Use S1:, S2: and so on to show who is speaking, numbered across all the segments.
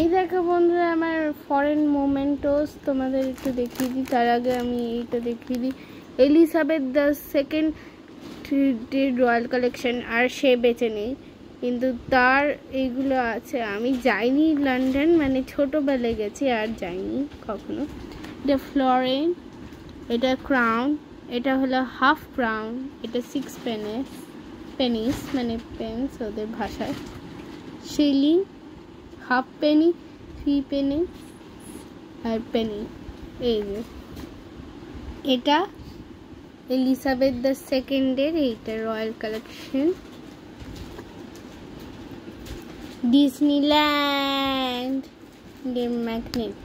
S1: এই দেখো বন্ধুরা আমার ফরেন মোমেন্টোস তোমাদের একটু দেখিয়ে দিই। তার আগে আমি এইটা দেখিয়ে দিই, Elizabeth the second royal collection. আর সে বেঁচে নেই, কিন্তু তার এইগুলো আছে। আমি যাইনি লন্ডন, মানে ছোটোবেলায় গেছি, আর যাইনি কখনো। এটা ফ্লোরেন, এটা ক্রাউন, এটা হলো হাফ ক্রাউন, এটা 6 পেনিস মানে পেন্স ওদের ভাষায়। শিলিং, হাফ পেনি, 3 পেনি আর পেনি। এই যে এটা এলিজাবেথ দ্য সেকেন্ডের, এইটা royal collection. Disneyland game magnet.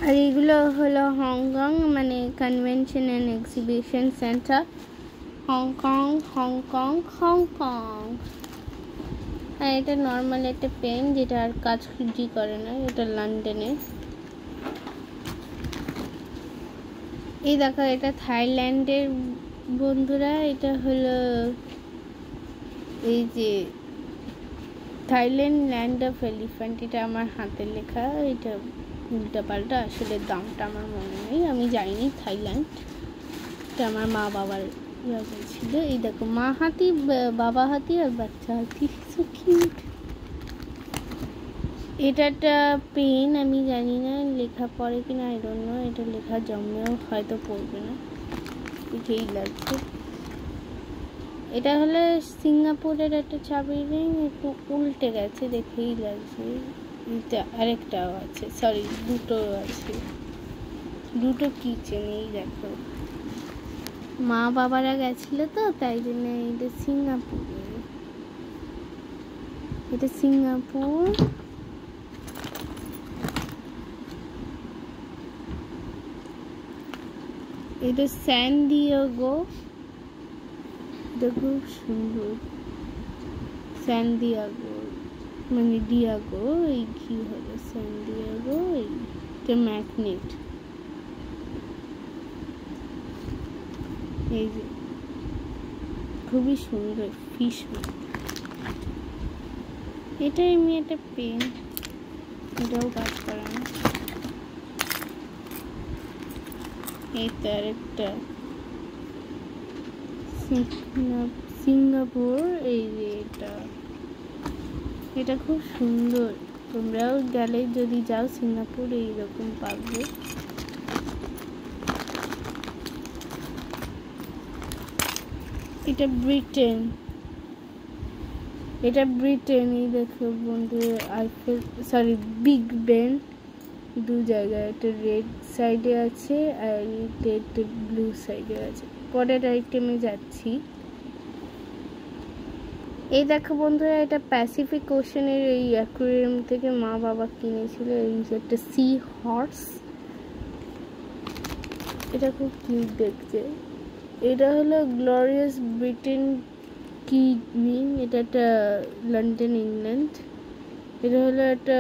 S1: আর এগুলো হলো হংকং, মানে convention and exhibition centre, Hong Kong Hong Kong Hong Kong. আর এটা নর্মাল একটা পেন, যেটা আর কাজ করে না, এটা লন্ডনে। এই দেখো এটা থাইল্যান্ডের বন্ধুরা, এটা হলো এই যে থাইল্যান্ড ল্যান্ড অফ এলিফ্যান্ট। এটা আমার হাতের লেখা, এটা উল্টা পাল্টা, আসলে দামটা আমার মনে নেই, আমি যাইনি থাইল্যান্ড। এটা আমার মা বাবার ছিল। এই দেখো মা হাতি, বাবা হাতি আর বাচ্চা হাতি, সো কিউট। এটা একটা পেন, আমি জানি না লেখা পড়ে কিনা, আই ডোন্ট নো। এটা লেখা জন্মেও হয়তো পড়বে না, এটাই লাগছে। এটা হলো সিঙ্গাপুরের একটা চাবি রিং, একটু উল্টে গেছে দেখেই লাগছে। এটা আরেকটাও আছে, সরি দুটো আছে, দুটো কিচেন। এই দেখো মা বাবারা গেছিল তো, তাই জন্য এটা সিঙ্গাপুর, এটা সিঙ্গাপুর। এটা স্যান ডিয়েগো, এটা খুব সুন্দর। স্যান ডিয়েগো মানে ডিয়েগো, এই কি হলো স্যান ডিয়েগো। এইটা ম্যাগনেট, এই যে খুবই সুন্দর ফিশ। এটা এমনি একটা পেন, এটাও কাজ করে না। এই তো আরেকটা সিঙ্গাপুর, এই যে এটা খুব সুন্দর। তোমরাও গেলে যদি যাও সিঙ্গাপুর এইরকম পাবে। এটা ব্রিটেন, এই দেখো বন্ধু আইফেল, সরি বিগ বেন, দু জায়গায়, একটা রেড সাইডে আছে আর একটা ব্লু সাইডে আছে। পরের আইটেমে যাচ্ছি। এই দেখো বন্ধুরা, এটা প্যাসিফিক ওশানের এই অ্যাকুয়ারিয়াম থেকে মা বাবা কিনেছিল। এই যে একটা সি হর্স, এটা খুব কিউট দেখতে। এটা হলো গ্লোরিয়াস ব্রিটেন কি রিং, এটা একটা লন্ডন ইংল্যান্ড। এটা হলো একটা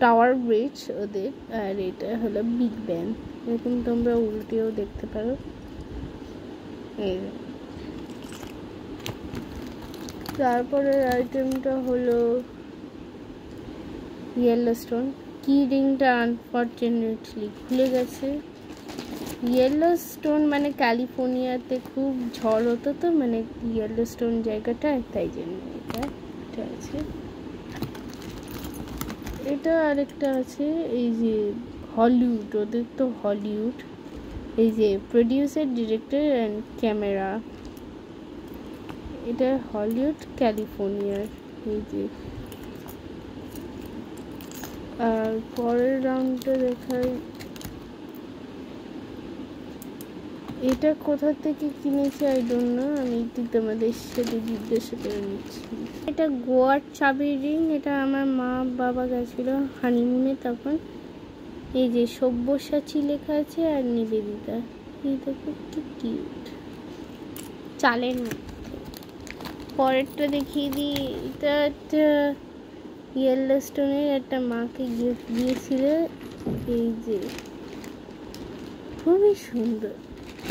S1: টাওয়ার ব্রিজ ওদের। আর এটা হলো বিগ ব্যান, এরকম তোমরা উল্টেও দেখতে পারো। এই তারপরের আইটেমটা হলো ইয়েলোস্টোন কি রিংটা, আনফর্চুনেটলি খুলে গেছে। ইয়েলোস্টোন মানে ক্যালিফোর্নিয়াতে খুব ঝড় হতো তো, মানে ইয়েলোস্টোন জায়গাটা, তাই জন্য এটা আছে। এটা আরেকটা আছে, এই যে হলিউড, ওদের তো হলিউড। এই যে প্রডিউসার, ডিরেক্টর অ্যান্ড ক্যামেরা, এটা হলিউড ক্যালিফোর্নিয়ার। এই যে আর পরের রাউন্ডটা দেখাই। এটা কোথা থেকে কিনেছি আই ডোন্ট নো, আমি তোমাদের সাথে জিজ্ঞাসা করে নিচ্ছি। এটা গোয়ার চাবি রিং, এটা আমার মা বাবা গেছিল হানিমুনে তখন। এই যে সব্যসাচী লেখা আছে আর নিবেদিতা, এটা খুব কিউট চালের মধ্যে। পরেরটা দেখিয়ে দিই। এটা একটা ইয়েলোস্টোনের একটা মাকে গিফট দিয়েছিল, এই যে খুবই সুন্দর।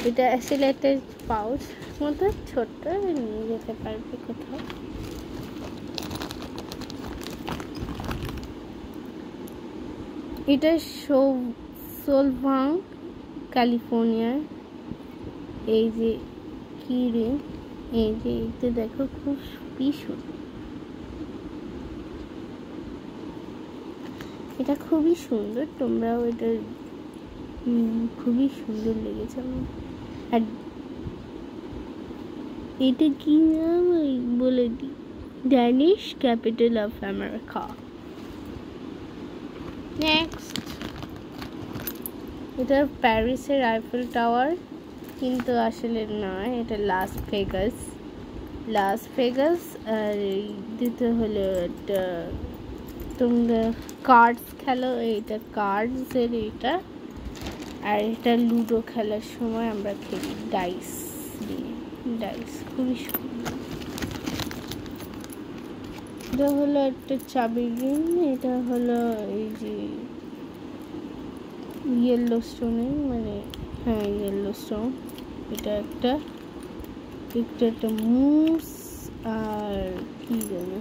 S1: এটা আসলে একটা পাউচ মতো ছোট্ট, নিয়ে যেতে পারবে কোথাও। এটা সোলভাং ক্যালিফোর্নিয়ার। এই যে কি রে, এই যে এতে দেখো খুব ভীষণ, এটা খুবই সুন্দর, তোমরাও এটা খুবই সুন্দর লেগেছে আমার। আর এটা কি নাম বলে দি, Danish capital of America. Next, এটা প্যারিসের আইফেল টাওয়ার, কিন্তু আসলে নয়, এটা লাস ভেগাস। আর দিতে হলো একটা, তোমরা কার্ডস খেলো, এইটা কার্ডসের এটা। আর এটা লুডো খেলার সময় আমরা খেলি ডাইস দিয়ে, ডাইস খুবই সুন্দর। এটা হলো একটা চাবির রিং, এটা হলো এই যে ইয়েলোস্টোনের, মানে হ্যাঁ ইয়েলোস্টোন। এটা একটা মুস, আর কি জানো,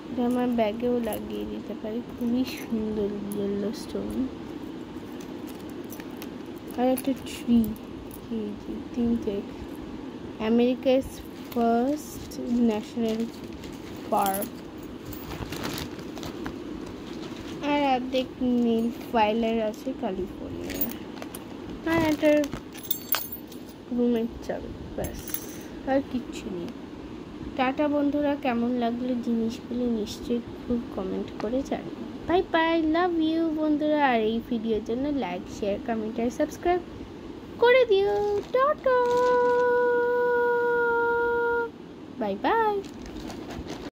S1: এটা আমার ব্যাগেও লাগিয়ে দিতে পারি, খুবই সুন্দর ইয়েলোস্টোন। আর একটা ট্রি, এই যে তিনটে, আমেরিকার ফার্স্ট ন্যাশনাল পার্ক। আর অর্ধেক নীল ফাইলার আছে ক্যালিফোর্নিয়া। আর একটা রুমের চাবি, ব্যাস, আর কিচ্ছু নেই। টাটা বন্ধুরা, কেমন লাগলো জিনিসগুলো নিশ্চয়ই খুব কমেন্ট করে জানিও। বাই বাই, লাভ ইউ বন্ধুরা। আর এই ভিডিওর জন্য লাইক, শেয়ার, কমেন্ট আর সাবস্ক্রাইব করে দিও। Tata, bye bye.